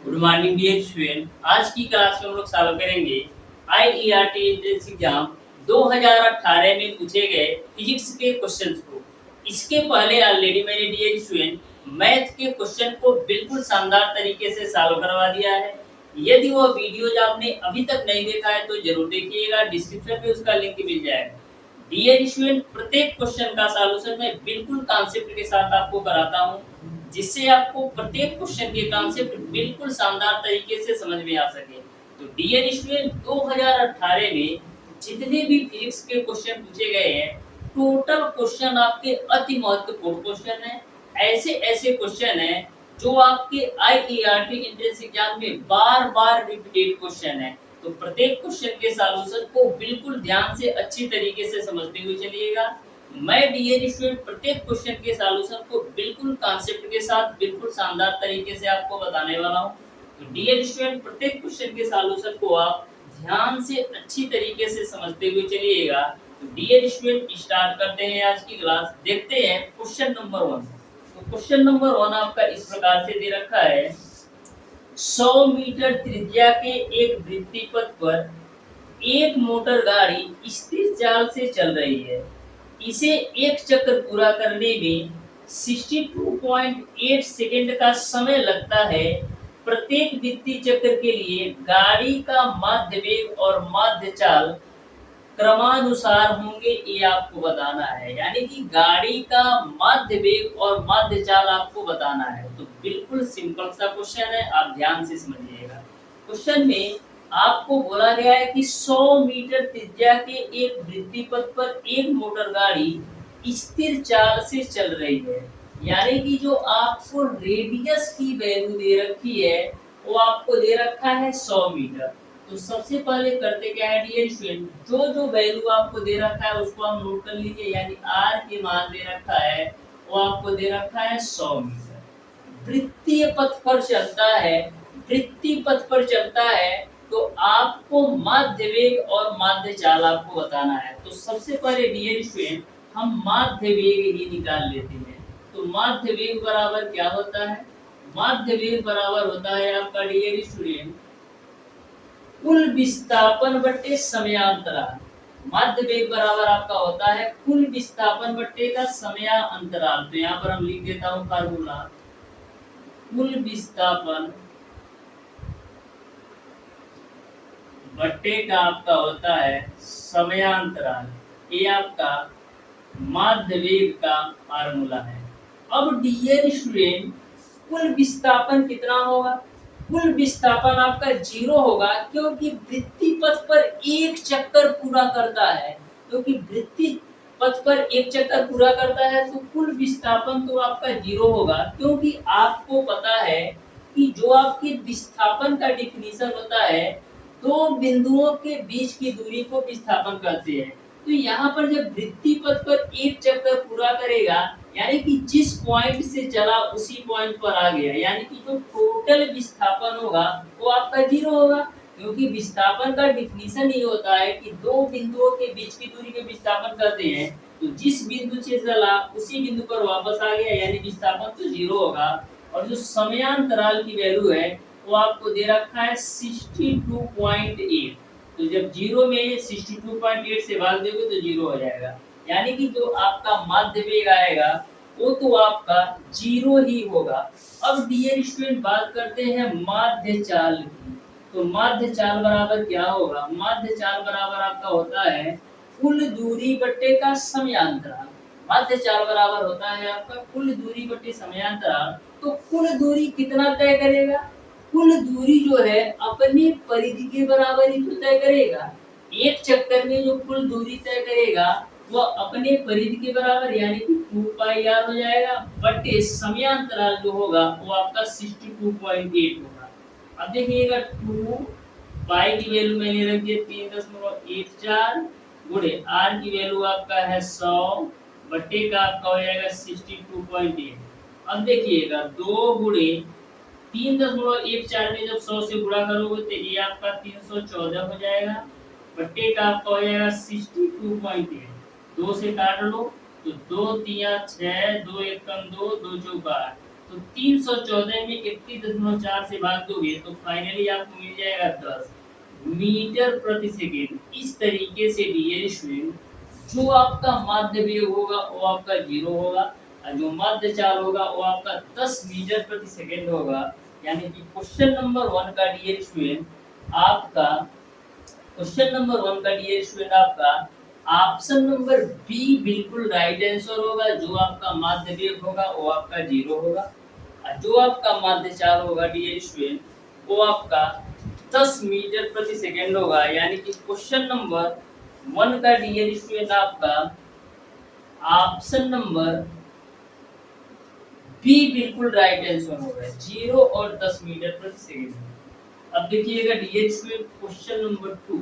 Good morning dear student. आज की class में हम लोग सॉल्व करेंगे आईईआरटी एंट्रेंस एग्जाम 2018 में पूछे गए फिजिक्स के क्वेश्चंस को। इसके पहले ऑलरेडी मैंने डियर स्टूडेंट मैथ के क्वेश्चन को बिल्कुल शानदार तरीके से सॉल्व करवा दिया है। यदि वो वीडियोज आपने अभी तक नहीं देखा है तो जरूर देखिएगा, डिस्क्रिप्शन में उसका लिंक मिल जाएगा। डियर स्टूडेंट, प्रत्येक क्वेश्चन का सॉल्यूशन मैं बिल्कुल कॉन्सेप्ट के साथ आपको कराता हूँ, जिससे आपको प्रत्येक क्वेश्चन के कॉन्सेप्ट बिल्कुल शानदार तरीके से समझ में आ सके। तो डियर स्टूडेंट, 2018 में जितने भी फिजिक्स के क्वेश्चन पूछे गए हैं, टोटल क्वेश्चन आपके अति महत्वपूर्ण क्वेश्चन है। ऐसे ऐसे क्वेश्चन है जो आपके आईईआरटी एंट्रेंस एग्जाम में बार बार रिपीटेड क्वेश्चन है। तो प्रत्येक क्वेश्चन के सॉल्यूशन को बिल्कुल ध्यान से अच्छी तरीके से समझते हुए चलिएगा। मैं डियर स्टूडेंट प्रत्येक क्वेश्चन के सॉल्यूशन को बिल्कुल कॉन्सेप्ट के साथ बिल्कुल शानदार तरीके से आपको बताने वाला हूँ। तो डियर स्टूडेंट, प्रत्येक क्वेश्चन के सॉल्यूशन को आप ध्यान से अच्छी तरीके से समझते हुए चलिएगा। तो डियर स्टूडेंट, स्टार्ट करते हैं आज की क्लास। देखते हैं क्वेश्चन नंबर 1। तो क्वेश्चन नंबर 1 आपका इस प्रकार से दे रखा है। 100 मीटर त्रिज्या के एक वृत्तीय पथ पर एक मोटर गाड़ी स्थिर चाल से चल रही है। इसे एक चक्कर पूरा करने में 62.8 सेकंड का समय लगता है। प्रत्येक वृत्तीय चक्र के लिए गाड़ी का माध्य वेग और माध्य चाल क्रमानुसार होंगे, ये आपको बताना है। यानी कि गाड़ी का माध्य वेग और माध्य चाल आपको बताना है। तो बिल्कुल सिंपल सा क्वेश्चन है, आप ध्यान से समझिएगा। क्वेश्चन में आपको बोला गया है कि 100 मीटर त्रिज्या के एक वृत्तीय पथ पर एक मोटर गाड़ी स्थिर चाल से चल रही है। यानी कि जो आपको रेडियस की वैल्यू दे रखी है वो आपको दे रखा है 100 मीटर। तो सबसे पहले करते क्या है डियर स्टूडेंट, जो जो वैल्यू आपको दे रखा है उसको हम नोट कर लीजिए। यानी आर के मान दे रखा है वो आपको दे रखा है 100 मीटर। वृत्तीय पथ पर चलता है, वृत्तीय पथ पर चलता है तो आपको माध्य वेग और माध्य चाल आपको बताना है। तो सबसे पहले डियर स्टूडेंट हम माध्य वेग ही निकाल लेते हैं। तो माध्य वेग बराबर क्या होता है? माध्य वेग बराबर होता है आपका डियर स्टूडेंट कुल विस्थापन बट्टे समयांतराल। माध्य वेग बराबर आपका होता है कुल विस्थापन बट्टे का समयांतराल। तो यहाँ पर हम लिख देता हूँ फार्मूला। कुल विस्थापन बट्टे का आपका होता है समयांतराल। ये आपका माध्य वेग का फार्मूला है। अब डियर स्टूडेंट, कुल विस्थापन कितना होगा? कुल विस्थापन आपका 0 होगा, क्योंकि वृत्तीय पथ पर एक चक्कर पूरा करता है। क्योंकि वृत्तीय पथ पर एक चक्कर पूरा करता है तो कुल विस्थापन तो आपका 0 होगा। क्योंकि आपको पता है कि जो आपके विस्थापन का डिफिनीशन होता है, दो बिंदुओं के बीच की दूरी को विस्थापन कहते हैं। तो यहाँ पर जब वृत्तीय पथ पर एक चक्कर पूरा करेगा, यानी कि जिस पॉइंट से चला उसी पॉइंट पर आ गया, यानी कि जो टोटल विस्थापन होगा वो आपका 0 होगा। क्योंकि विस्थापन का डिफिनीशन ये होता है कि दो बिंदुओं के बीच की दूरी को विस्थापन कहते हैं। तो जिस बिंदु से चला उसी बिंदु पर वापस आ गया, यानी विस्थापन तो 0 होगा। और जो समयांतराल की वैल्यू है वो आपको दे रखा है 62.8। तो जब 0 में 62.8 से भाग दोगे तो 0 हो जाएगा। यानी कि जो आपका माध्य वेग आएगा वो तो आपका 0 ही होगा। अब डियर स्टूडेंट बात करते हैं माध्य चाल की। तो माध्य चाल बराबर क्या होगा? माध्य चाल बराबर आपका होता है कुल दूरी बट्टे का समयांतराल। माध्य चाल बराबर होता है आपका कुल दूरी बट्टे समयांतराल। तो कुल दूरी कितना तय करेगा? कुल दूरी जो है अपनी परिधि के बराबर ही तो तय करेगा। एक चक्कर में जो कुल दूरी तय करेगा वो अपने परिधि के बराबर, यानी कि 2πr हो जाएगा, बटे समयांतराल जो होगा वो आपका 62.8 होगा। अब देखिएगा 2 पाई की वैल्यू मैंने रख दी 3.14 गुणे आर की वैल्यू आपका है 100 बटे का आपका हो जाएगा 62.8। अब देखिएगा 2 गुणे 3.14 में जब 100 से गुणा करोगे तो ये आपका 314 हो जाएगा, बट्टे का आपका हो जाएगा 62.8। 2 से काट लो तो 2 3 6, 2 1 2, 2 4 8। तो 314 में 31.4 से भाग दोगे तो फाइनली आपको मिल जाएगा 10 मीटर प्रति सेकेंड। इस तरीके से डियर स्टूडेंट जो आपका माध्य वेग होगा वो आपका 0 होगा और जो माध्य चाल होगा वो आपका 10 मीटर प्रति सेकेंड होगा। यानी कि क्वेश्चन नंबर 1 का डियर स्टूडेंट आपका आपका ऑप्शन नंबर बी बिल्कुल राइट आंसर होगा। जो आपका माध्य वेग होगा वो आपका 0 होगा और जो आपका माध्य चाल होगा डियर स्टूडेंट वो आपका 10 मीटर प्रति सेकेंड होगा। यानी कि क्वेश्चन नंबर 1 का डियर स्टूडेंट आपका ऑप्शन नंबर बी बिल्कुल राइट आंसर होगा, 0 और 10 मीटर प्रति सेकेंड। अब देखिएगा डियर स्टूडेंट क्वेश्चन नंबर 2।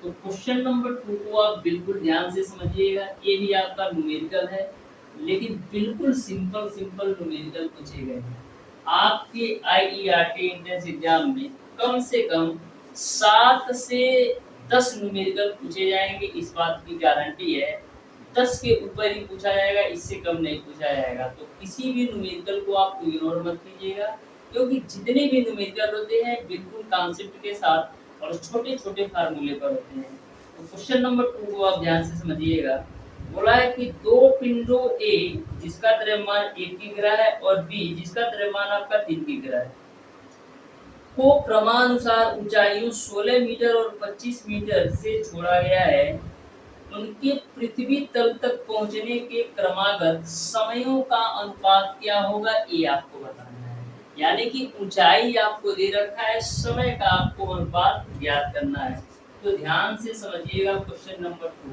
तो क्वेश्चन नंबर 2 को आप बिल्कुल ध्यान से समझिएगा। ये भी आपका न्यूमेरिकल है लेकिन बिल्कुल सिंपल न्यूमेरिकल पूछे गए हैं। आपके आईईआरटी एंट्रेंस एग्जाम में कम से कम 7 से 10 न्यूमेरिकल पूछे जाएंगे, इस बात की गारंटी है। 10 के ऊपर ही पूछा जाएगा, इससे कम नहीं पूछा जाएगा। तो किसी भी न्यूमेरिकल को आप इग्नोर मत कीजिएगा क्योंकि जितने भी न्यूमेरिकल होते हैं बिल्कुल कॉन्सेप्ट के साथ और छोटे फार्मूले पर होते हैं। तो क्वेश्चन नंबर 2 को आप ध्यान से समझिएगा। बोला है कि दो पिंडों ए जिसका द्रव्यमान 1 किग्रा है और बी जिसका द्रव्यमान आपका 3 किग्रा है को क्रमानुसार ऊंचाइयों 16 मीटर और 25 मीटर से छोड़ा गया है। उनके पृथ्वी तल तक पहुंचने के क्रमागत समयों का अनुपात क्या होगा ये आपको बताना है। यानी कि ऊंचाई आपको दे रखा है, समय का आपको अनुपात ज्ञात करना है। तो ध्यान से समझिएगा क्वेश्चन नंबर 2।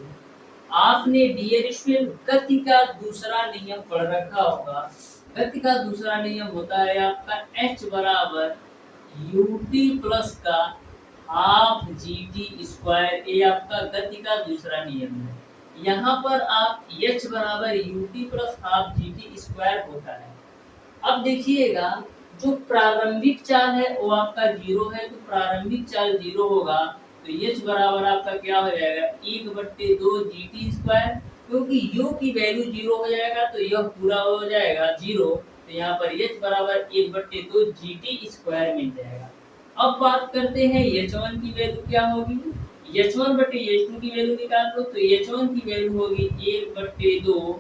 आपने डियर स्टूडेंट गति का दूसरा नियम पढ़ रखा होगा। गति का दूसरा नियम होता है आपका h बराबर ut प्लस का हाफ gt स्क्वायर। ये आपका गति का दूसरा नियम है। यहाँ पर आप h बराबर ut plus half gt square होता है। अब देखिएगा जो प्रारंभिक चाल है वो आपका 0 है, तो प्रारंभिक चाल 0 होगा तो h बराबर आपका क्या हो जाएगा 1/2 gt स्क्वायर। क्योंकि u की वैल्यू 0 हो जाएगा तो यह पूरा हो जाएगा 0, तो यहाँ पर h बराबर 1/2 gt स्क्वायर मिल जाएगा। अब बात करते हैं h1 की वैल्यू क्या होगी। h1/h2 की वैल्यू निकाल लो तो h1 की वैल्यू होगी 1/2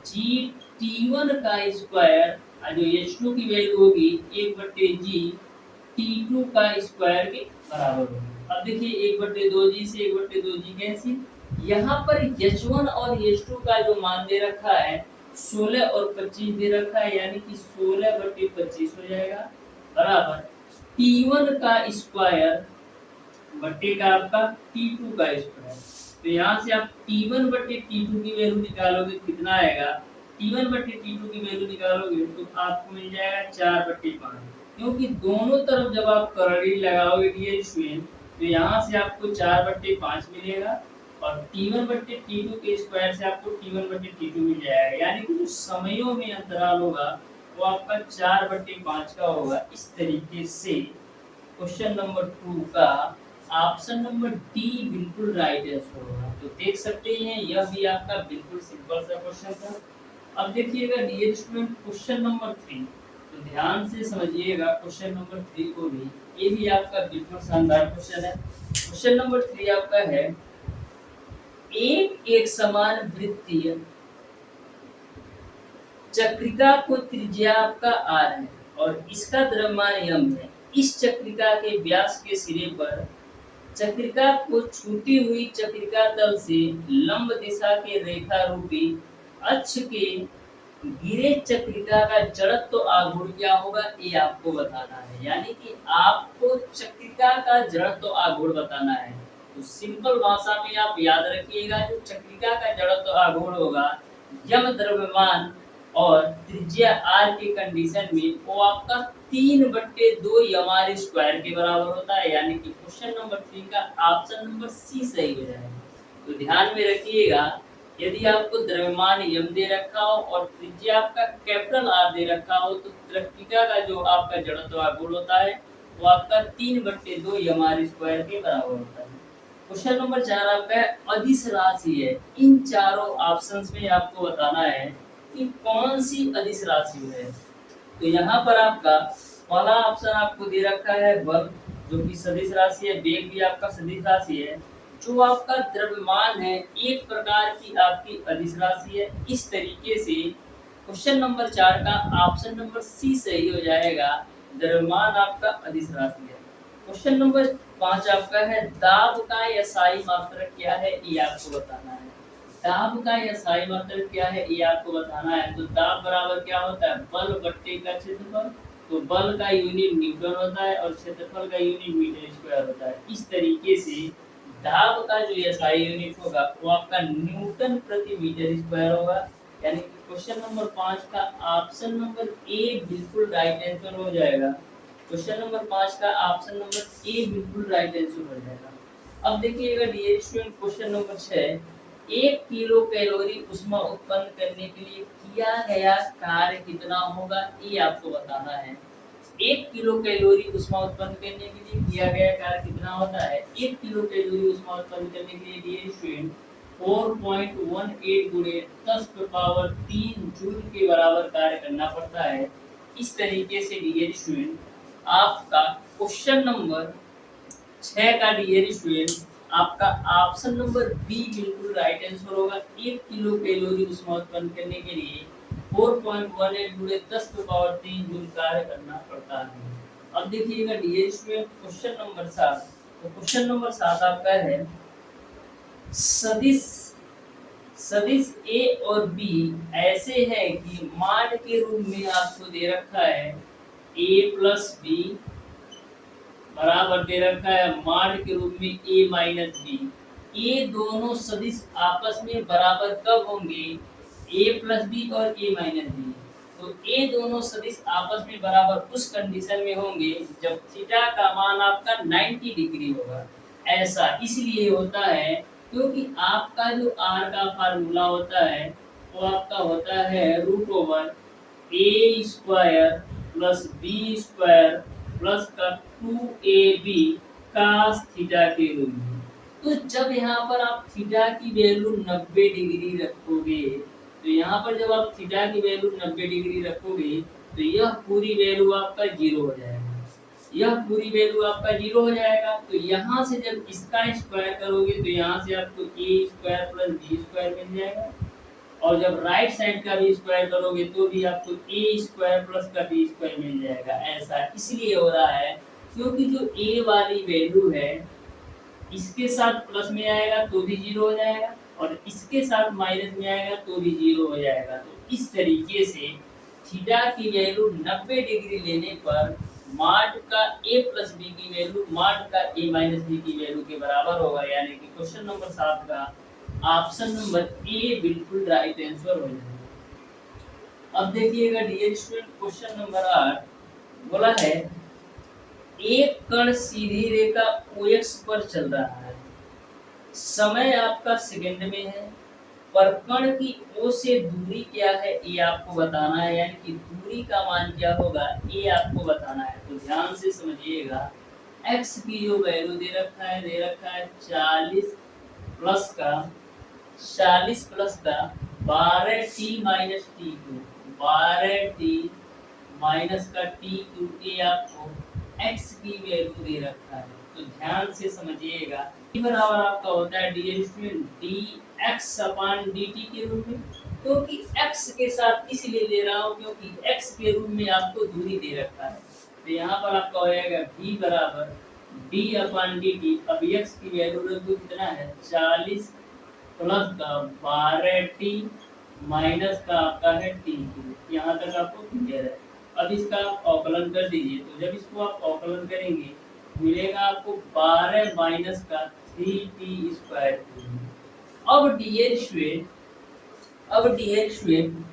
gt1 का स्क्वायर और जो h2 की वैल्यू होगी 1/g t2 का स्क्वायर के बराबर होगी। अब देखिए 1/2g से 1/2g कैंसिल। यहाँ पर h1 और h2 का जो मान दे रखा है 16 और 25 दे रखा है, यानी कि 16/25 हो जाएगा बराबर T1 का स्क्वायर बट्टे का आपका T2 का स्क्वायर। तो यहाँ से आप T1/T2 की वैल्यू निकालोगे कितना आएगा, T1/T2 की वैल्यू निकालोगे तो आपको मिल जाएगा 4/5। क्योंकि दोनों तरफ जब आप करड़ी लगाओगे डियर स्टूडेंट तो यहाँ से आपको 4/5 मिलेगा और T1/T2 के स्क्वायर से आपको T1/T2 मिल जाएगा। यानी कि जो समयों में अंतराल होगा वो आपका 4/5 का होगा। इस तरीके से क्वेश्चन नंबर 2 का ऑप्शन नंबर डी बिल्कुल राइट आंसर होगा। तो देख सकते हैं यह भी आपका बिल्कुल सिंपल सा क्वेश्चन था। अब देखिएगा डियर स्टूडेंट क्वेश्चन नंबर 3, तो ध्यान से समझिएगा क्वेश्चन नंबर 3 को भी। ये भी आपका बिल्कुल शानदार क्वेश्चन है। क्वेश्चन नंबर 3 आपका है एक समान वृत्तीय चक्रिका को त्रिज्या आपका r है और इसका द्रव्यमान m है। इस चक्रिका के व्यास के सिरे पर चक्रिका को छूटी हुई चक्रिका तल से लंब दिशा के रेखा रूपी अक्ष के गिरे चक्रिका का जड़त्व आघूर्ण क्या होगा ये आपको बताना है। यानी कि आपको चक्रिका का जड़त्व आघूर्ण बताना है। तो सिंपल भाषा में आप याद रखिएगा जो चक्रिका का जड़त्व आघूर्ण होगा यम द्रव्यमान और त्रिज्या r के कंडीशन में वो आपका 3/2 यमार स्क्वायर के बराबर होता है। यानी कि क्वेश्चन नंबर 3 का ऑप्शन नंबर सी सही हो जाएगा। तो ध्यान में रखिएगा यदि आपको द्रव्यमान यम दे रखा हो और त्रिज्या आपका कैपिटल R दे रखा हो तो चक्रिका का जो आपका जड़त्व आघूर्ण होता है वो आपका 3/2 यमार स्क्वायर के बराबर होता है। क्वेश्चन नंबर 4 आपका अदिश राशि है। इन चारों ऑप्शंस में आपको बताना है कि कौन सी अदिश राशि है। तो यहाँ पर आपका पहला ऑप्शन आपको दे रखा है बल, जो कि सदिश राशि है, वेग भी आपका सदिश राशि है, जो आपका द्रव्यमान है एक प्रकार की आपकी अदिश राशि है। इस तरीके से क्वेश्चन नंबर 4 का ऑप्शन नंबर सी सही हो जाएगा, द्रव्यमान आपका अदिश राशि है। क्वेश्चन नंबर 5 आपका है दाब का एसआई मात्रक क्या है, ये आपको बताना है। दाब का एसआई मात्रक क्या है ये आपको बताना है। तो दाब बराबर क्या होता है, बल बट्टे का क्षेत्रफल। तो बल का यूनिट न्यूटन होता है और क्षेत्रफल का यूनिट मीटर स्क्वायर होता है। इस तरीके से दाब का जो एसआई यूनिट होगा वो आपका न्यूटन प्रति मीटर स्क्वायर होगा। यानी कि क्वेश्चन नंबर 5 का ऑप्शन नंबर ए बिल्कुल राइट आंसर हो जाएगा। क्वेश्चन नंबर 5 का ऑप्शन नंबर ए बिल्कुल राइट आंसर हो जाएगा। अब देखिएगा dear student, question number 6, 1 kilo calorie ऊष्मा उत्पन्न करने के लिए किया गया कार्य कितना होगा, ये आपको बताना है। 1 किलो कैलोरी ऊष्मा उत्पन्न करने के लिए किया गया कार्य कितना होता है। 1 किलो कैलोरी ऊष्मा उत्पन्न करने के लिए डियर स्टूडेंट 4.18 गुणे 10⁻³ जूल के बराबर कार्य करना पड़ता है। इस तरीके से डियर स्टूडेंट आपका क्वेश्चन नंबर 6 का डियर स्टूडेंट आपका ऑप्शन नंबर बी बिल्कुल राइट आंसर होगा। 1 किलो कैलोरी ऊष्मा उत्पन्न करने के लिए 4.18 गुणे 10⁻³ जूल कार्य करना पड़ता है। अब देखिएगा डियर स्टूडेंट क्वेश्चन नंबर 7। तो क्वेश्चन नंबर 7 आपका है सदिश सदिश ए और बी ऐसे है कि मान के रूप में आपको दे रखा है a प्लस बी बराबर दे रखा है मान के रूप में a माइनस बी। ये दोनों सदिश आपस में बराबर कब होंगे, a प्लस बी और a माइनस बी। तो ये दोनों सदिश आपस में बराबर उस कंडीशन में होंगे जब थीटा का मान आपका 90 डिग्री होगा। ऐसा इसलिए होता है क्योंकि आपका जो r का फार्मूला होता है वो आपका होता है √a² plus B square plus का 2ab cos थीटा के रूप में। तो जब यहाँ पर आप थीटा की वैल्यू 90 डिग्री रखोगे, तो यहाँ पर जब आप थीटा की वैल्यू 90 डिग्री रखोगे तो यह पूरी वैल्यू आपका 0 हो जाएगा। यह पूरी वैल्यू आपका 0 हो जाएगा। तो यहाँ से जब इसका स्क्वायर करोगे तो यहाँ से आपको a² प्लस b² मिल जाएगा, और जब राइट साइड का भी स्क्वायर करोगे तो भी आपको a² प्लस का b² मिल जाएगा। ऐसा इसलिए हो रहा है क्योंकि जो a वाली वैल्यू है इसके साथ प्लस में आएगा तो भी 0 हो जाएगा, और इसके साथ माइनस में आएगा तो भी 0 हो जाएगा। तो इस तरीके से थीटा की वैल्यू 90 डिग्री लेने पर मॉड का a प्लस बी की वैल्यू मॉड का a माइनस बी की वैल्यू के बराबर होगा। यानी कि क्वेश्चन नंबर 7 का ऑप्शन नंबर ए बिल्कुल राइट आंसर हो जाएगा। अब देखिएगा डियर स्टूडेंट क्वेश्चन नंबर 8 बोला है एक कण सीधी रेखा OX पर चल रहा है, समय आपका सेकंड में है, पर कण की O से दूरी क्या है ये आपको बताना है। यानी कि दूरी का मान क्या होगा ये आपको बताना है। तो ध्यान से समझिएगा, x की जो वैल्यू दे रखा है 40 प्लस का 12t minus t2 12t minus का t2 ये आपको x की वैल्यू दे रखा है। तो ध्यान से समझिएगा, t बराबर आपका होता है डियर स्टूडेंट dx/dt के रूप में, क्योंकि x के साथ इसलिए ले रहा हूँ क्योंकि x के रूप में आपको दूरी दे रखा है। तो यहाँ पर आपका हो जाएगा v बराबर d/dt। अब x की वैल्यू रख दो, कितना है 40 प्लस का 12t माइनस का आपका है t2। यहाँ तक आपको क्लियर है। अब इसका आप अवकलन कर दीजिए। तो जब इसको आप अवकलन करेंगे मिलेगा आपको 12 माइनस का 3t²। अब डियर स्टूडेंट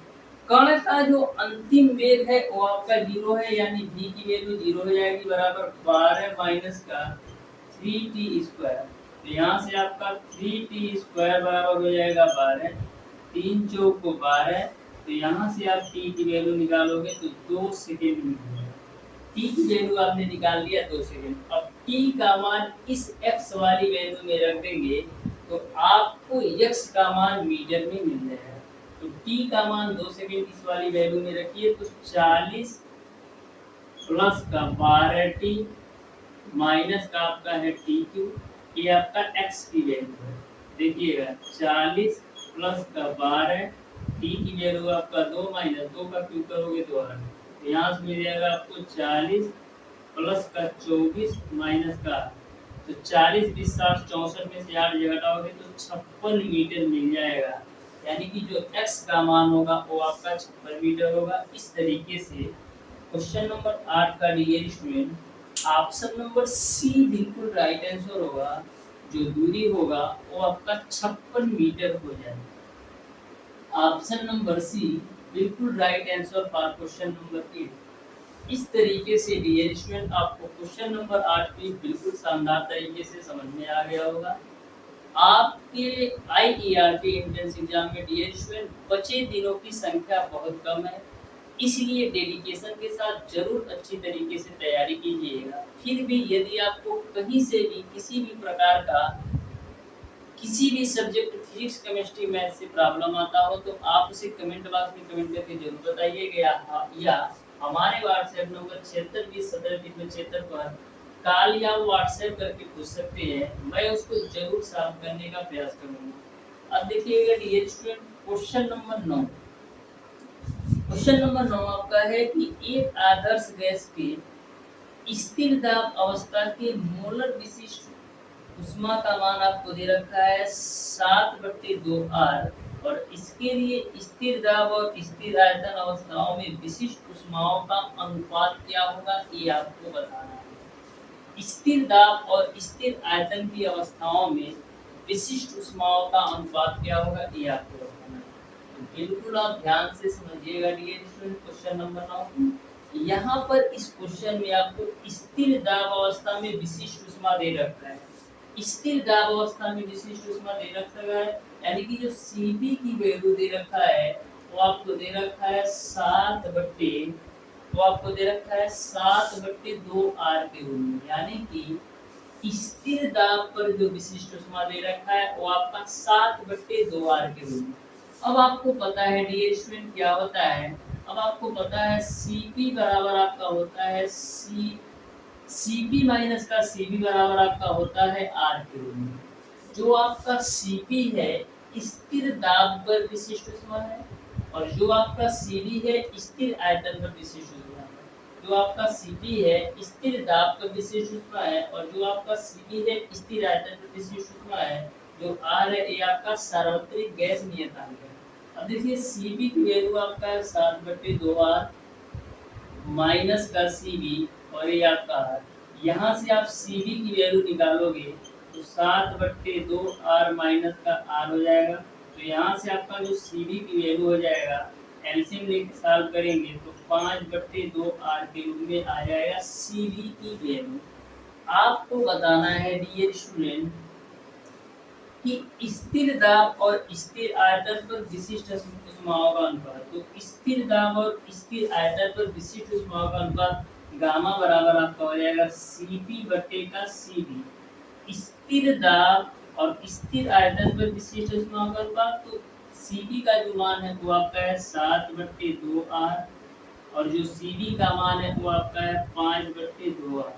कण का जो अंतिम वेग है वो आपका 0 है, यानी v की वैल्यू 0 हो जाएगी बराबर 12 माइनस का 3t²। तो यहाँ से आपका 3t² बराबर हो जाएगा 12, 3 चौक को 12। तो यहाँ से आप t की वैल्यू निकालोगे तो 2 सेकेंड मिलेगा। t की वैल्यू आपने निकाल लिया 2 सेकेंड। अब t का मान इस x वाली वैल्यू में रख देंगे तो आपको x का मान मीटर में मिल जाएगा। तो t का मान 2 सेकेंड इस वाली वैल्यू में रखिए तो 40 प्लस का 12t माइनस का आपका है टी क्यू, ये आपका एक्स की वैल्यू है। देखिएगा 40 प्लस का 12, टी की वैल्यू आपका 2 माइनस 2 का क्यू करोगे तो यहाँ से मिल जाएगा आपको 40 प्लस का 24 माइनस का, तो 40 20 60 64 में से 8 जगह घटाओगे तो 56 मीटर मिल जाएगा। यानी कि जो x का मान होगा वो आपका 56 मीटर होगा। इस तरीके से क्वेश्चन नंबर 8 का dear student option number C बिल्कुल राइट आंसर होगा। जो दूरी होगा वो आपका 56 मीटर हो जाएगा। ऑप्शन नंबर सी बिल्कुल right answer for question number 8। इस तरीके से डियर स्टूडेंट आपको क्वेश्चन नंबर 8 भी बिल्कुल शानदार तरीके से समझ में आ गया होगा। आपके IERT एंट्रेंस एग्जाम में डियर स्टूडेंट बचे दिनों की संख्या बहुत कम है, इसलिए डेडिकेशन के साथ जरूर अच्छी तरीके से तैयारी कीजिएगा। फिर भी यदि आपको कहीं से भी किसी भी प्रकार का किसी भी सब्जेक्ट फिजिक्स केमिस्ट्री मैथ से प्रॉब्लम आता हो तो आप उसे कमेंट बॉक्स में कमेंट करके जरूर बताइएगा, या हमारे व्हाट्सएप नंबर 76201773 पर कॉल या व्हाट्सएप करके पूछ सकते हैं। मैं उसको जरूर सॉल्व करने का प्रयास करूंगा। अब देखिएगा dear student question number 9। Question number 9 आपका है कि एक आदर्श गैस के स्थिर दाब अवस्था के मोलर विशिष्ट उष्मा का मान आपको दे रखा है 7/2R, और इसके लिए स्थिर दाब और स्थिर आयतन अवस्थाओं में विशिष्ट उष्माओं का अनुपात क्या होगा ये आपको बताना है। स्थिर दाब और स्थिर आयतन की अवस्थाओं में विशिष्ट उष्माओं का अनुपात क्या होगा ये आपको बताना है। तो बिल्कुल आप ध्यान से समझिएगा डियर स्टूडेंट क्वेश्चन नंबर 9। यहाँ पर इस क्वेश्चन में आपको स्थिर दाब अवस्था में विशिष्ट उष्मा दे रखा है। स्थिर दाब अवस्था में विशिष्ट उष्मा दे रखा है, यानी कि जो Cp की वैल्यू दे रखा है वो आपको दे रखा है 7/2R के रूप में, यानी कि स्थिर दाब पर जो विशिष्ट उष्मा दे रखा है वो आपका 7/2R के रूप में। अब आपको पता है डियर स्टूडेंट क्या होता है, अब आपको पता है Cp बराबर आपका होता है Cp माइनस का Cv बराबर आपका होता है R के रूप में। जो आपका Cp है स्थिर दाब पर विशिष्ट उष्मा है, और जो आपका Cv है स्थिर आयतन पर विशिष्ट उष्मा है। जो आपका Cp है स्थिर दाब पर विशिष्ट उष्मा है, और जो आपका Cv है स्थिर आयतन पर विशिष्ट उष्मा है। जो R है ये आपका सार्वत्रिक गैस नियतांक है। अब देखिए Cp की वैल्यू आपका है 7/2R माइनस का Cv, और ये आपका यहाँ से आप Cv की वैल्यू निकालोगे तो 7/2R माइनस का R हो जाएगा। तो यहाँ से आपका जो Cv की वैल्यू हो जाएगा एलसीएम लेके सॉल्व करेंगे तो 5/2R के रूप में आ जाएगा Cv की वैल्यू। आपको बताना है डियर स्टूडेंट कि स्थिर दाब और स्थिर आयतन पर विशिष्ट उष्माओं का अनुपात। तो स्थिर दाब और स्थिर आयतन पर विशिष्ट उष्माओं का अनुपात गामा बराबर आपका हो जाएगा Cp/Cv। स्थिर दाब और स्थिर आयतन पर विशिष्ट उष्माओं का अनुपात, तो Cp का जो मान है वो आपका है 7/2R, और जो Cv का मान है वो आपका है 5/2R।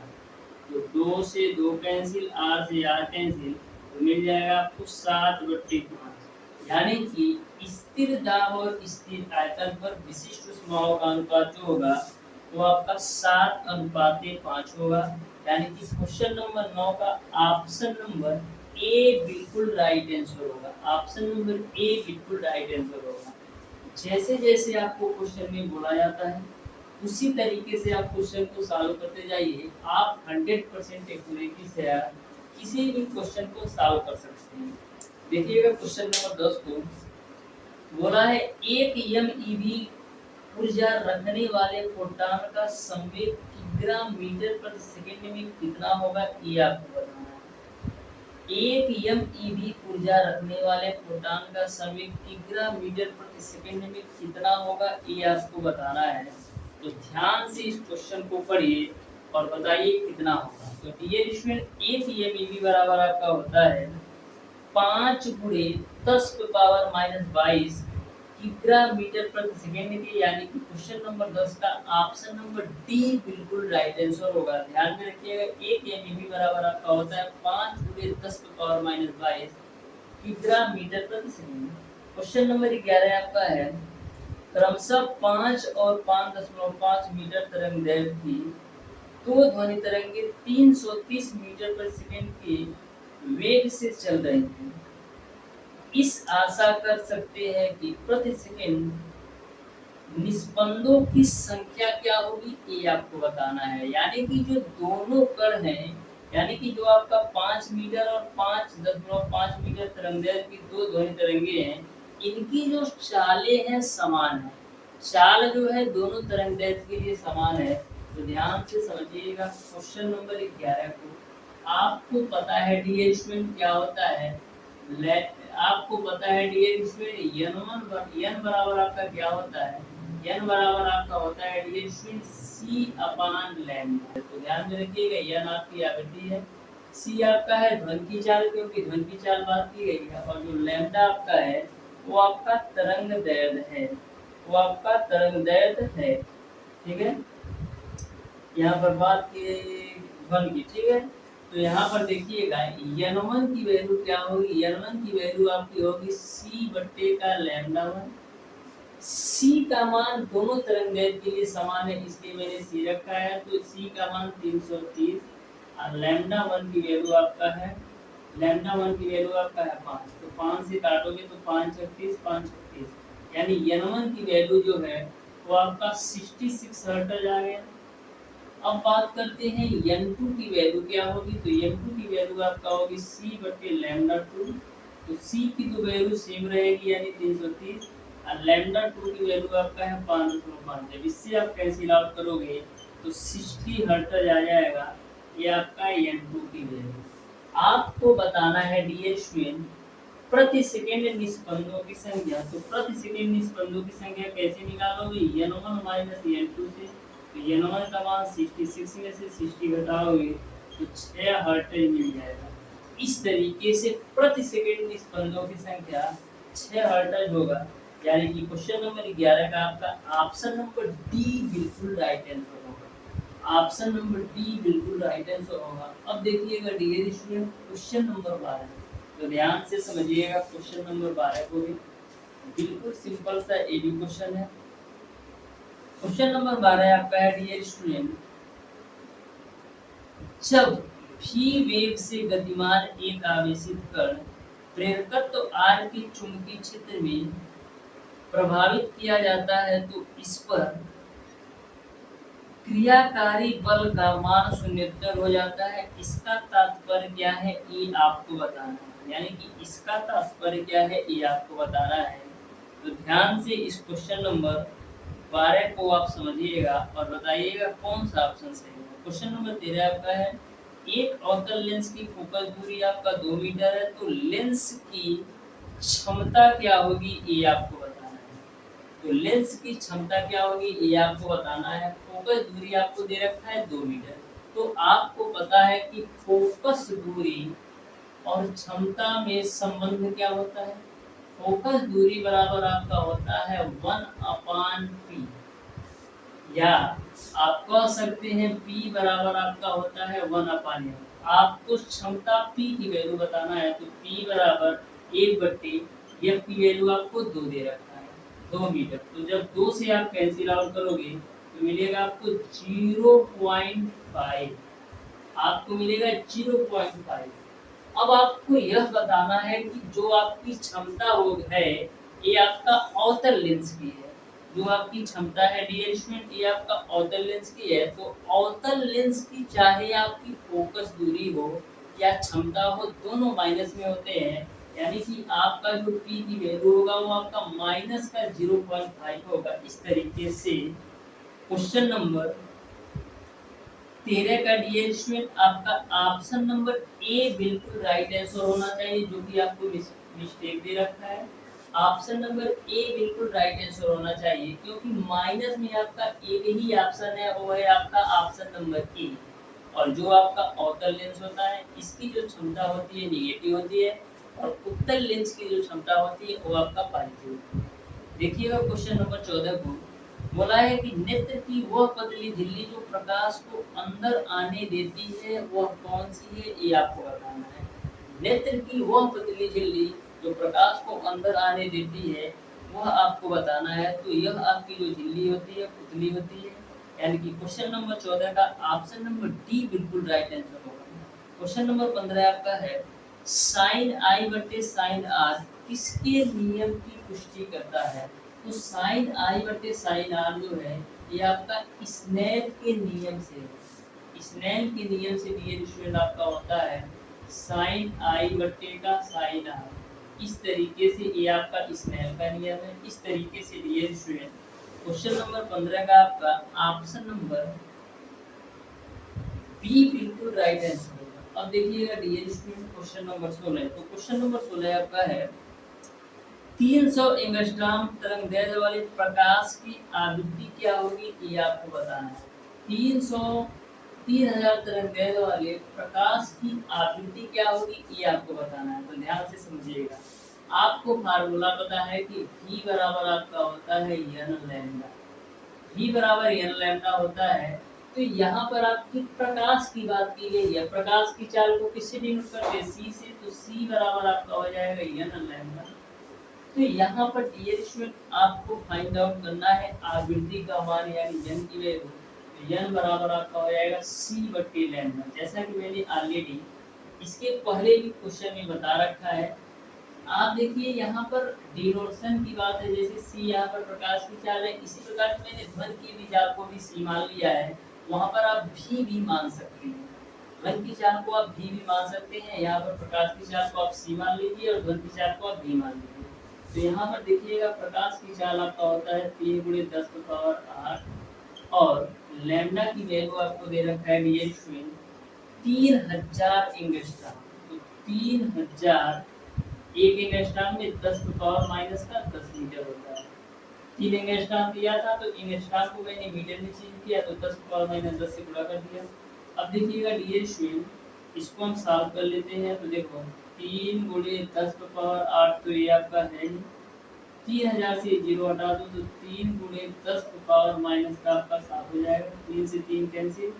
तो 2 से 2 कैंसिल, R से R कैंसिल, तो मिल जाएगा आपको 7/5। यानी कि स्थिर दाब और स्थिर आयतन पर विशिष्ट उष्माओं का अनुपात जो होगा वो आपका 7/5 होगा। यानी कि क्वेश्चन नंबर 9 का ऑप्शन नंबर ए बिल्कुल राइट आंसर होगा। ऑप्शन नंबर ए बिल्कुल राइट आंसर होगा। जैसे जैसे आपको क्वेश्चन में बोला जाता है उसी तरीके से आप क्वेश्चन को सॉल्व करते जाइए। आप 100% एक्यूरेसी से किसी भी क्वेश्चन को सॉल्व कर सकते हैं। देखिएगा क्वेश्चन नंबर 10 को बोला है 1 MeV ऊर्जा रखने वाले प्रोटॉन का संवेग किग्रा मीटर प्रति सेकंड में कितना होगा ये आपको बताना है। 1 MeV ऊर्जा रखने वाले प्रोटॉन का संवेग किग्रा मीटर प्रति सेकंड में कितना होगा ये आपको बताना है। तो ध्यान से इस क्वेश्चन को पढ़िए और बताइए कितना होगा। तो डियर स्टूडेंट 1 MeV बराबर आपका होता है 5 × 10⁻22 किग्रा मीटर प्रति सेकेंड के, यानी कि क्वेश्चन नंबर 10 का ऑप्शन नंबर डी बिल्कुल राइट आंसर होगा। ध्यान में रखिएगा, 1 एमईबी बराबर आपका होता है 5 × 10⁻22 किग्रा मीटर प्रति सेकेंड। क्वेश्चन नंबर 11 आपका है, क्रमशः 5 और 5.5 मीटर तरंग दैर्घ्य की दो ध्वनि तरंगे 330 मीटर प्रति सेकेंड के वेग से चल रही हैं। इस आशा कर सकते हैं कि प्रति सेकेंड निस्पंदों की संख्या क्या होगी, ये आपको बताना है। यानी कि जो दोनों कण हैं, यानी कि जो आपका 5 मीटर और 5.5 मीटर तरंगदैर्घ्य की दो ध्वनि तरंगे हैं, इनकी जो चालें हैं समान है। चाल जो है दोनों तरंगदैर्घ्य के लिए समान है। तो ध्यान से समझिएगा क्वेश्चन नंबर 11 को। आपको पता है डियर स्टूडेंट क्या होता है, आपको पता है डियर स्टूडेंट n बराबर आपका क्या होता है, n बराबर आपका होता है डियर स्टूडेंट c/λ। तो ध्यान में रखिएगा n आपकी आवृत्ति है, c आपका है ध्वनि की चाल, क्योंकि ध्वनि की चाल बात की गई है, और जो लैम्डा आपका है वो आपका तरंग दैर्घ्य है, वो आपका तरंग दैर्घ्य है। ठीक है, यहाँ पर बात की ध्वनि की। ठीक है, तो यहाँ पर देखिएगा n1 की वैल्यू क्या होगी, n1 की वैल्यू आपकी होगी c/λ1। c का मान दोनों तरंगदैर्घ्य के लिए समान है, इसलिए मैंने c रखा है। तो c का मान 330 और λ1 की वैल्यू आपका है, λ1 की वैल्यू आपका है 5। तो 5 से काटोगे तो 5 36 5 36, यानी n1 की वैल्यू जो है वो आपका 66 हर्ट्ज आ गया। अब बात करते हैं n2 की वैल्यू क्या होगी, तो n2 की वैल्यू आपका होगी c/λ2। तो c की तो वैल्यू सेम रहेगी यानी 330, और λ2 की वैल्यू आपका है 5.5। जब इससे आप कैंसिल आउट करोगे तो 60 हर्ट्ज आ जाएगा, ये आपका n2 की वैल्यू। आपको बताना है डियर स्टूडेंट प्रति सेकंड निस्पंदों की संख्या। तो प्रति सेकंड निस्पंदों की संख्या कैसे निकालोगे, n1 माइनस n2 से। तो n1 का मान 66 में से 60 घटाओगे तो 6 हर्ट्ज मिल जाएगा। इस तरीके से प्रति सेकंड निस्पंदों की संख्या 6 हर्ट्ज होगा, यानी कि क्वेश्चन नंबर 11 का आपका ऑप्शन नंबर डी बिल्कुल राइट आंसर होगा। ऑप्शन नंबर डी बिल्कुल राइट आंसर होगा। अब देखिएगा डियर स्टूडेंट क्वेश्चन नंबर 12, तो ध्यान से समझिएगा क्वेश्चन नंबर 12 को भी, बिल्कुल सिंपल सा एबी क्वेश्चन है। क्वेश्चन नंबर 12 आपका है डियर स्टूडेंट, जब v वेग से गतिमान एक आवेशित कण प्रेरकत्व r के चुंबकीय क्षेत्र में प्रभावित किया जाता है तो इस पर क्रियाकारी बल का मान शून्यतर हो जाता है। इसका तात्पर्य क्या है ये आपको बताना है, यानी कि इसका तात्पर्य क्या है ये आपको बताना है। तो ध्यान से इस क्वेश्चन नंबर 12 को आप समझिएगा और बताइएगा कौन सा ऑप्शन सही है। क्वेश्चन नंबर 13 आपका है, एक अवतल लेंस की फोकस दूरी आपका 2 मीटर है, तो लेंस की क्षमता क्या होगी ये आपको बताना है। तो लेंस की क्षमता क्या होगी ये आपको बताना है। फोकस दूरी आपको दे रखा है 2 मीटर, तो आपको पता है कि फोकस दूरी और क्षमता में संबंध क्या होता है। फोकस दूरी बराबर आपका होता है 1/p, या आप कह सकते हैं p बराबर आपका होता है 1/f। आपको क्षमता p की वैल्यू बताना है, तो p बराबर 1/f की वैल्यू आपको 2 दे रखा है, 2 मीटर। तो जब 2 से आप कैंसिल आउट करोगे तो मिलेगा आपको 0.5, आपको मिलेगा 0.5। अब आपको यह बताना है कि जो आपकी क्षमता है ये आपका अवतल लेंस की है, जो आपकी क्षमता है डियर स्टूडेंट ये आपका अवतल लेंस की है। तो अवतल लेंस की चाहे आपकी फोकस दूरी हो या क्षमता हो, दोनों माइनस में होते हैं, यानी कि आपका जो p की वैल्यू होगा वो आपका माइनस का 0.5 होगा। इस तरीके से क्वेश्चन नंबर 13 का डियर स्टूडेंट आपका ऑप्शन नंबर ए बिल्कुल राइट आंसर होना चाहिए, जो कि आपको मिस्टेक दे रखा है। ऑप्शन नंबर ए बिल्कुल राइट आंसर होना चाहिए, क्योंकि माइनस में आपका एक ही ऑप्शन है, वो है आपका ऑप्शन नंबर ए। और जो आपका अवतल लेंस होता है इसकी जो क्षमता होती है निगेटिव होती है, और उत्तल लेंस की जो क्षमता होती है वो आपका पॉजिटिव होती है। देखिएगा क्वेश्चन नंबर 14 को बोला है कि नेत्र की वह पतली झिल्ली जो प्रकाश को अंदर आने देती है वह कौन सी है, ये आपको बताना है। नेत्र की वह पतली झिल्ली जो प्रकाश को अंदर आने देती है वह आपको बताना है। तो यह आपकी जो झिल्ली होती है पुतली होती है, यानी कि क्वेश्चन नंबर 14 का ऑप्शन नंबर डी बिल्कुल राइट आंसर होगा। क्वेश्चन नंबर 15 आपका है साइन आई बटे साइन आर किसके नियम की पुष्टि करता है। तो साइन आई बटे साइन आर जो है ये आपका स्नेल के नियम से है। स्नेल के नियम से डियर स्टूडेंट आपका होता है साइन आई बटे का साइन आर। इस तरीके से ये आपका स्नेल का नियम है। इस तरीके से डियर स्टूडेंट क्वेश्चन नंबर 15 का आपका ऑप्शन नंबर बी बिल्कुल राइट आंसर होगा। अब देखिएगा डियर स्टूडेंट क्वेश्चन नंबर 16। तो क्वेश्चन नंबर 16 आपका है 300 एंगस्ट्रॉम तरंग दैर्ध्य वाले प्रकाश की आवृत्ति क्या होगी, ये आपको बताना है। 3000 तरंग दैर्ध्य वाले प्रकाश की आवृत्ति क्या होगी, ये आपको बताना है। तो ध्यान से समझिएगा। आपको फार्मूला पता है कि V बराबर आपका होता है n लैम्डा। V बराबर n लैम्डा होता है। तो यहाँ पर आपकी प्रकाश की बात की गई है। प्रकाश की चाल को किससे डिनोट करते हैं, C से। तो C बराबर आपका हो जाएगा n लैम्डा। तो यहाँ पर डियर स्टूडेंट आपको फाइंड आउट करना है आवृत्ति का मान यानी n की वैल्यू। तो n बराबर आपका हो जाएगा C बटे लैम्डा। जैसा कि मैंने ऑलरेडी इसके पहले भी क्वेश्चन में बता रखा है। आप देखिए यहाँ पर डिनोटेशन की बात है, जैसे C यहाँ पर प्रकाश की चाल है, इसी प्रकार से मैंने ध्वनि की भी चाल को भी C मान लिया है। वहाँ पर आप V भी मान सकते हैं। ध्वनि की चाल को आप V भी मान सकते हैं। यहाँ पर प्रकाश की चाल को आप C मान लीजिए और ध्वनि की चाल को आप V मान लीजिए। तो यहाँ पर देखिएगा प्रकाश की चाल आपका होता है 3 × 10⁸ और लैम्डा की वैल्यू आपको दे रखा है डियर स्टूडेंट 3000 एंगस्ट्रॉम। तो 3000 एक एंगस्ट्रॉम में 10⁻⁻10 मीटर होता है। 3 एंगस्ट्रॉम दिया था तो एंगस्ट्रॉम को मैंने मीटर में चेंज किया तो 10⁻⁻10 से गुणा कर दिया। अब देखिएगा डियर स्टूडेंट इसको हम सॉल्व कर लेते हैं। तो देखो 3 × 10⁸ तो ये आपका है 3000 से 0 हटा दो तो 3 × 10⁻⁻ का आपका 7 हो जाएगा। 3 से 3 कैंसिल।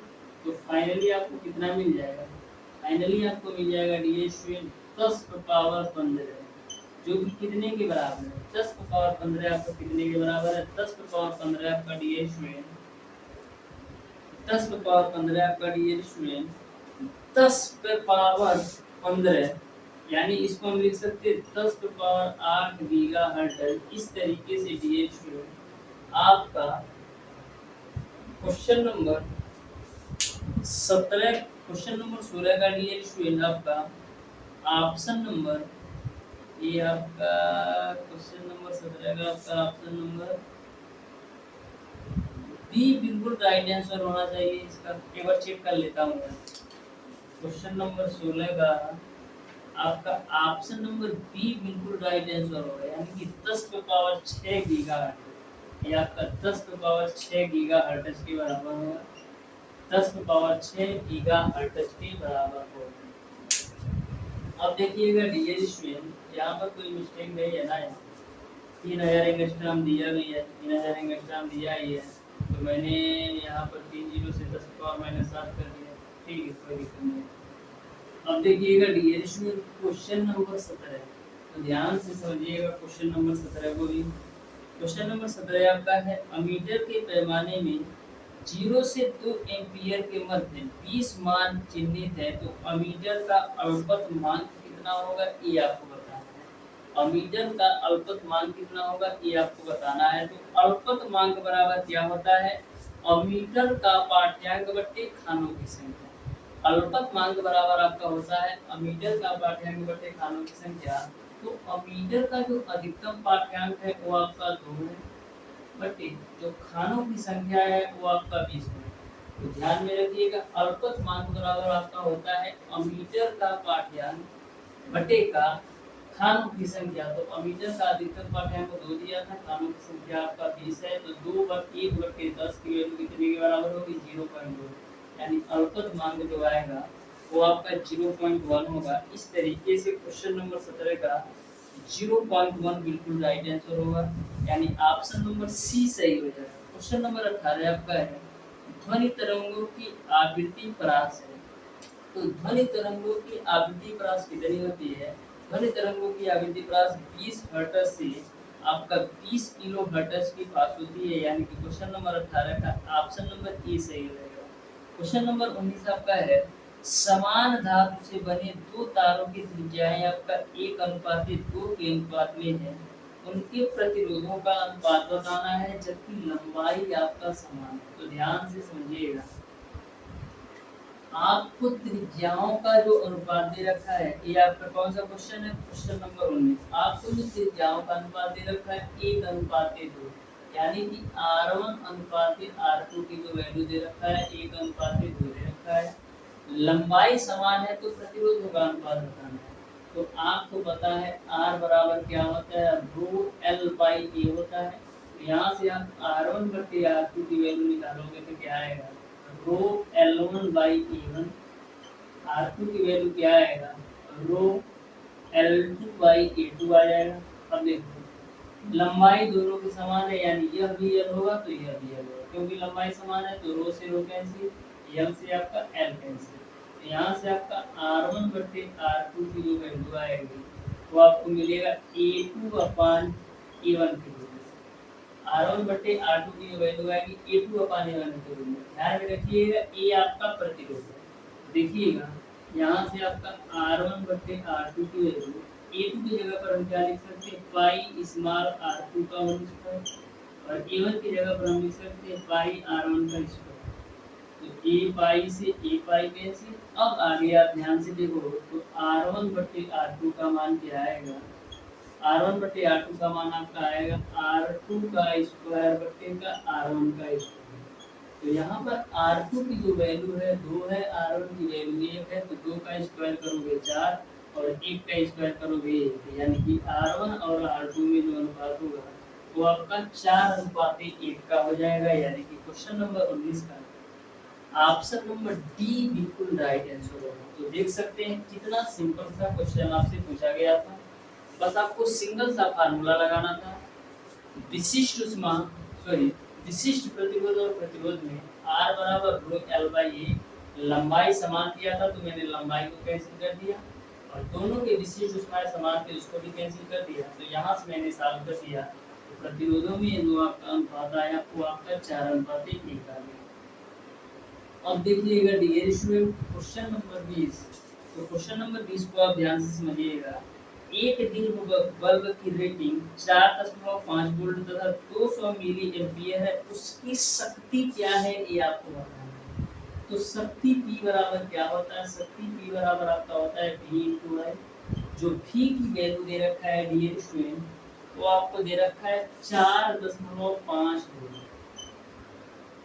तो फाइनली आपको कितना मिल जाएगा, फाइनली आपको मिल जाएगा डियर स्टूडेंट 10⁻15 जो कि कितने के बराबर है, 10⁻15 आपका कितने के बराबर है, 10⁻15 आपका डियर स्टूडेंट 10⁻15 आपका डियर स्टूडेंट 10⁻15 यानी इसको हम लिख सकते हैं 10⁻8 गीगाहर्ट्ज। इस तरीके से डियर स्टूडेंट आपका क्वेश्चन नंबर 17 क्वेश्चन नंबर 16 का डियर स्टूडेंट आपका ऑप्शन नंबर ये आपका क्वेश्चन नंबर 17 का आपका ऑप्शन नंबर बी बिल्कुल राइट आंसर होना चाहिए। इसका एक बार चेक कर लेता हूँ। क्वेश्चन नंबर 16 का आपका ऑप्शन नंबर बी बिल्कुल राइट आंसर होगा, यानी कि 10⁻6 गीगाहर्ट्ज। ये आपका 10⁻6 गीगाहर्ट्ज के बराबर होगा। 10⁻6 गीगाहर्ट्ज के बराबर होगा। अब देखिएगा डियर स्टूडेंट यहाँ पर कोई मिस्टेक नहीं है ना। 3000 एंगस्ट्रॉम दिया गई है, 3000 एंगस्ट्रॉम दिया ही है तो मैंने यहाँ पर 3 0 से 10⁻7 कर दिया। ठीक है, कोई दिक्कत नहीं। अब देखिएगा डियर स्टूडेंट क्वेश्चन नंबर 17 तो ध्यान से समझिएगा क्वेश्चन नंबर 17 को भी। क्वेश्चन नंबर 17 आपका है अमीटर के पैमाने में 0 से 2 एम्पियर के मध्य 20 मान चिन्हित है। तो अमीटर का अल्पतमांक कितना होगा, ये आपको बताना है। अमीटर का अल्पतमांक कितना होगा, ये आपको बताना है। तो अल्पतमांक बराबर क्या होता है, अमीटर का पाठ्यांक बट्टे खानों की संख्या। अल्पतमांक बराबर आपका होता है अमीटर का पाठ्यांक बटे खानों की संख्या। तो अमीटर का जो अधिकतम पाठ्यांक है वो आपका 2 है बटे जो खानों की संख्या है वो आपका 20 है। तो ध्यान में रखिएगा अल्पतमांक बराबर आपका होता है अमीटर का पाठ्यांक बटे का खानों की संख्या। तो अमीटर का अधिकतम पाठ्यांक 2 दिया था, खानों की संख्या आपका 20 है। तो 2/1/10 की वैल्यू कितने के बराबर होगी, 0.2। यानी अल्पतमांक जो आएगा वो आपका 0.1 होगा। इस तरीके से क्वेश्चन नंबर 17 का 0.1 बिल्कुल राइट आंसर होगा, यानी ऑप्शन नंबर सी सही हो जाएगा। क्वेश्चन नंबर 18 आपका है, ध्वनि तरंगों की आवृत्ति परास है। तो ध्वनि तरंगों की आवृत्ति परास कितनी होती है? ध्वनि तरंगों की आवृत्ति परास 20 हर्ट्ज से आपका 20 किलो हर्ट्ज के पास होती है, यानी कि क्वेश्चन नंबर 18 का ऑप्शन नंबर ए सही हो जाएगा। क्वेश्चन नंबर 19 आपका है, समान धातु से बने दो तारों की त्रिज्याएं आपका 1:2 के अनुपात में है, उनके प्रतिरोधों का अनुपात बताना है, जबकि लंबाई आपका समान है। तो ध्यान से समझिएगा, आपको त्रिज्याओं का जो अनुपात दे रखा है, ये आपका कौन सा क्वेश्चन है? Question number 19। आपको जो त्रिज्याओं का अनुपात दे रखा है 1:2, यानी कि R1 अनुपात R2 की जो वैल्यू दे रखा है 1:2 दे रखा है। लंबाई समान है तो प्रतिरोधों का अनुपात बताना है। तो आपको पता है R बराबर क्या होता है? रो L बाई ए होता है। तो यहाँ से आप R1 बटे R2 की वैल्यू निकालोगे तो क्या आएगा? रो L1 बाई E1। R2 की वैल्यू क्या आएगा? रो L2 बाई E2 आ जाएगा। अब देखो, लंबाई दोनों की समान है, यानी यह भी L होगा तो यह भी L होगा, क्योंकि लंबाई समान है तो रो से रो कैंसिल, L से आपका L कैंसिल। तो यहाँ से आपका R1 बटे R2 की जो वैल्यू आएगी वो आपको मिलेगा A2 अपान E1 के रूप में। R1 बटे R2 की वैल्यू आएगी A2 अपान A1 के रूप में। ध्यान में रखिएगा, ये आपका प्रतिरोध है। देखिएगा, यहाँ से आपका R1 बटे R2 की वैल्यू A2 की जगह पर हम क्या लिख सकते हैं? पाई स्मॉल R2 का होल स्क्वायर, और A1 की जगह पर हम लिख सकते हैं पाई R1 का स्क्वायर। तो ए पाई से ए पाई कैंसिल। अब आगे आप ध्यान से देखो तो R1 बटे R2 का मान क्या आएगा? R1 बटे R2 का मान आपका आएगा R2 का स्क्वायर बटे का R1 का स्क्वायर। तो यहाँ पर R2 की जो वैल्यू है 2 है, R1 की वैल्यू 1 है, तो 2 का स्क्वायर करोगे 4 और 1 का स्क्वायर करोगे 1, यानी कि R1 और R2 में जो अनुपात होगा वो आपका 4:1 का हो जाएगा, यानी कि क्वेश्चन नंबर 19 का ऑप्शन नंबर डी बिल्कुल राइट आंसर होगा। तो देख सकते हैं कितना सिंपल सा क्वेश्चन आपसे पूछा गया था। बस आपको सिंगल सा फार्मूला लगाना था। विशिष्ट उष्मा विशिष्ट प्रतिरोध और प्रतिरोध में R बराबर रो L बाई ए, लंबाई समान दिया था तो मैंने लंबाई को कैंसिल कर दिया, और दोनों के विशिष्ट उष्माएं समान थे उसको भी कैंसिल कर दिया। तो यहाँ से मैंने सॉल्व कर दिया, तो प्रतिरोधों में जो आपका अनुपात आया वो आपका 4:1 आ गया। अब देखिएगा डियर स्टूडेंट, क्वेश्चन नंबर 20। तो क्वेश्चन नंबर 20 को आप ध्यान से समझिएगा। एक दीर्घ बल्ब की रेटिंग 4.5 वोल्ट तथा 200 मिली एम्पियर है, उसकी शक्ति क्या है ये आपको बताना है। तो शक्ति P बराबर क्या होता है? शक्ति P बराबर आपका होता है V इंटू आई। जो V की वैल्यू दे रखा है डियर स्टूडेंट वो आपको दे रखा है 4.5 वोल्ट,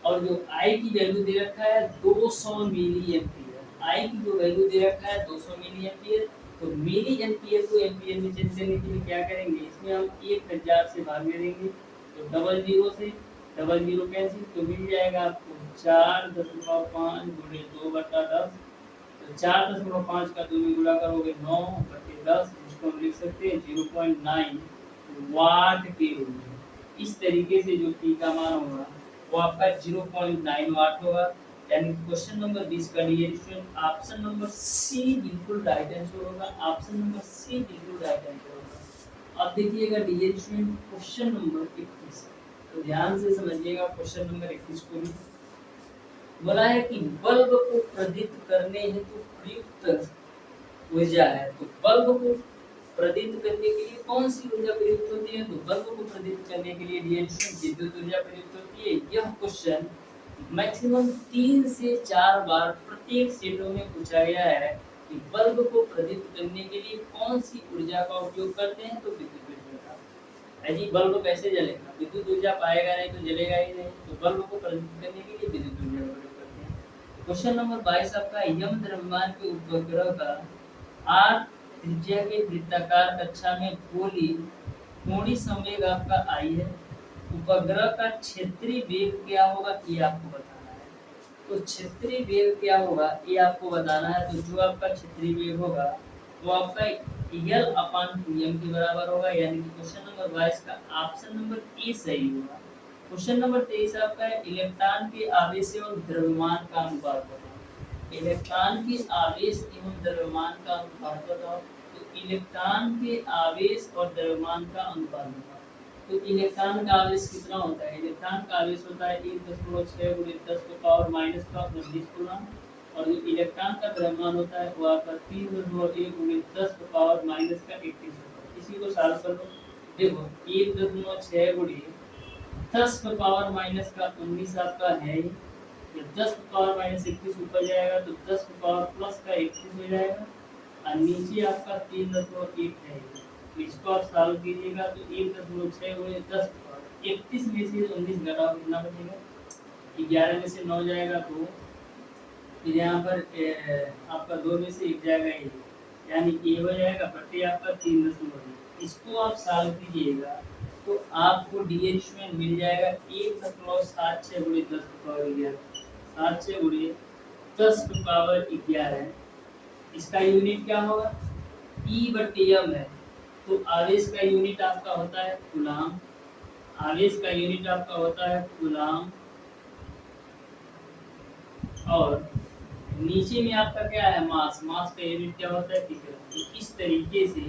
और जो I की वैल्यू दे रखा है 200 मिली एम्पियर। I की जो वैल्यू दे रखा है 200 मिली एम्पियर, तो मिली एम्पियर को एम्पियर में चेंज करने के लिए क्या करेंगे? इसमें हम 1000 से भाग दे देंगे, तो डबल जीरो से डबल जीरो कैंसिल, तो मिल जाएगा आपको 4.5 गुणे 2/10। तो 4.5 का 2 में गुणा करोगे 9/10, जिसको हम लिख सकते हैं 0.9 वाट के रूप में। इस तरीके से जो P का मान होगा वो आपका 0.9 वाट होगा, यानी क्वेश्चन नंबर 20 का dear student option number C बिल्कुल राइट आंसर होगा। ऑप्शन नंबर सी बिल्कुल राइट आंसर होगा। अब देखिएगा डियर स्टूडेंट क्वेश्चन नंबर 21, तो ध्यान से समझिएगा क्वेश्चन नंबर 21 को भी। बोला है कि बल्ब को प्रदीप्त करने हेतु प्रयुक्त ऊर्जा है, तो बल्ब को प्रदीप्त करने के लिए कौन सी ऊर्जा प्रयुक्त होती है? तो बल्ब को प्रदीप्त करने के लिए विद्युत ऊर्जा प्रयुक्त होती है। यह क्वेश्चन मैक्सिमम 3 से 4 बार प्रत्येक सेटों में पूछा गया है कि बल्ब को प्रदीप्त करने के लिए कौन सी ऊर्जा का उपयोग करते हैं? तो विद्युत ऊर्जा का। अजी बल्ब कैसे जलेगा? विद्युत ऊर्जा पाएगा नहीं तो जलेगा ही नहीं, तो बल्ब को प्रदीप्त करने के लिए विद्युत ऊर्जा का प्रयोग करते हैं। क्वेश्चन नंबर 22 आपका, यम द्रव्यमान के उपग्रह का R त्रिज्या के वृत्ताकार कक्षा में गोली कोणीय संवेग आपका I है। उपग्रह का क्षेत्रीय वेग क्या होगा ये आपको बताना है। तो क्षेत्रीय वेग क्या होगा ये आपको बताना है। तो जो आपका क्षेत्रीय वेग होगा वो आपका यल अपॉन 2m के बराबर होगा, यानी कि क्वेश्चन नंबर 22 का ऑप्शन नंबर ए सही होगा। क्वेश्चन नंबर 23 आपका है इलेक्ट्रॉन के आवेश एवं द्रव्यमान का अनुपात बताओ। इलेक्ट्रॉन के आवेश एवं द्रव्यमान का अनुपात बताओ। तो इलेक्ट्रॉन के आवेश और द्रव्यमान का अनुपात बताओ। तो इलेक्ट्रॉन का आवेश कितना होता है? इलेक्ट्रॉन का आवेश होता है 1.6 × 10⁻⁻⁻⁰ कूलम, और जो इलेक्ट्रॉन का द्रव्यमान होता है वो आपका 3.1 × 10⁻⁻31। इसी को सॉल्व कर लो। देखो 1.6 × 10⁻⁻⁻19 आपका है, जब 10⁻⁻21 ऊपर जाएगा तो 10⁻+21 हो जाएगा, और नीचे आपका 3.1 है। इसको आप सॉल्व कीजिएगा तो 1.6 × 10 31 में से 19 घटाओ कितना बचेगा? 11 में से 9 जाएगा 2, फिर यहाँ पर आपका 2 में से 1 जाएगा 1, यानी कि हो जाएगा बट्टे आपका 3.1। इसको आप सॉल्व कीजिएगा तो आपको डीएच में मिल जाएगा 1.76 × 10⁻11, 76 × 10⁻11। इसका यूनिट क्या होगा? E/m है। तो आवेश का यूनिट आपका होता है कूलाम, आवेश का यूनिट आपका होता है कूलाम, और नीचे में आपका क्या है? मास, मास का यूनिट क्या होता है? किग्रा। तो इस तरीके से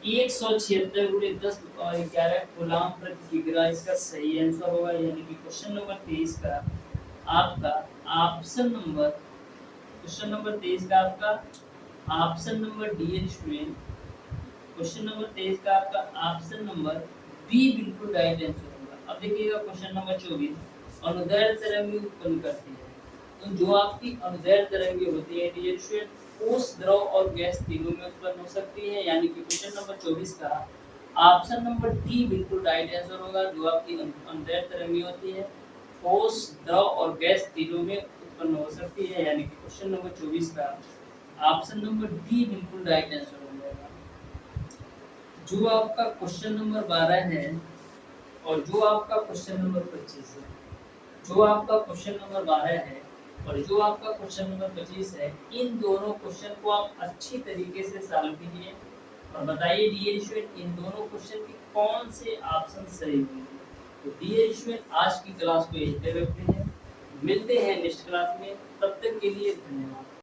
176 × 10⁻11 कूलाम प्रति किग्रा इसका सही आंसर होगा, यानी कि क्वेश्चन नंबर 23 का आपका ऑप्शन नंबर, क्वेश्चन नंबर 23 का आपका ऑप्शन नंबर डी है स्टूडेंट। क्वेश्चन नंबर 23 का आपका ऑप्शन नंबर बी बिल्कुल राइट आंसर होगा। अब देखिएगा क्वेश्चन नंबर 24, अनुदैर्ध्य तरंगें उत्पन्न करती है। तो जो आपकी अनुदैर्ध्य तरंगें होती है डियर स्टूडेंट, ठोस, द्रव और गैस तीनों में उत्पन्न हो सकती है, यानी कि क्वेश्चन नंबर 24 का ऑप्शन नंबर डी बिल्कुल राइट आंसर होगा। जो आपकी अनुदैर्ध्य तरंगें होती है ठोस, द्रव और गैस तीनों में उत्पन्न हो सकती है, यानी कि क्वेश्चन नंबर 24 का ऑप्शन नंबर डी बिल्कुल राइट आंसर हो जाएगा। जो आपका क्वेश्चन नंबर 12 है और जो आपका क्वेश्चन नंबर 25 है, जो आपका क्वेश्चन नंबर 12 है और जो आपका क्वेश्चन नंबर 25 है, इन दोनों क्वेश्चन को आप अच्छी तरीके से सॉल्व कीजिए और बताइए डियर स्टूडेंट इन दोनों क्वेश्चन के कौन से ऑप्शन सही होंगे। तो डियर स्टूडेंट आज की क्लास को यहीं पे रखते हैं, मिलते हैं नेक्स्ट क्लास में, तब तक के लिए धन्यवाद।